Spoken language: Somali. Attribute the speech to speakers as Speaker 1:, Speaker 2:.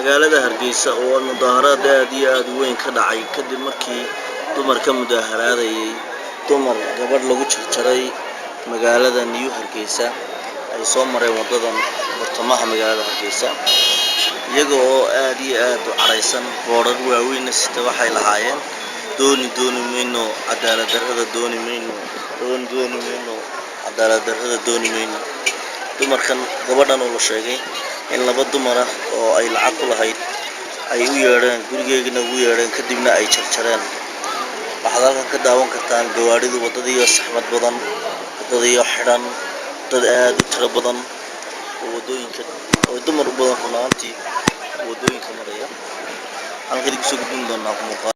Speaker 1: magaalada Hargeysa oo mudaaharaad aad iyo aad u weyn ka dhacay kadib markii dumar ka mudaaharaadayay dumar gabadh lagu jarjaray magaalada New Hargeysa ay soo mareen wadadan bartamaha magaalada Hargeysa iyaga oo aad iyo aad u careysan boorar waaweyn sita waxay lahaayeen dooni mayno cadaalad darrada dooni mayno cadaalad darrada dooni mayno dumarkan gabadhan oo la sheegay in laba dumar ah oo ay lacag ku lahayd ay u yeedheen gurigeedana ugu yeedheen kadibna ay jarjareen waxaad halkan ka daawan kartaan gawaaridu wadadii saxmad badan wadadii xidhan dad aad u tiro badan oo wadooyinka dumar u badan runaantii wadooyinka maraya halkan ku soo gudbin doonaa muuqaal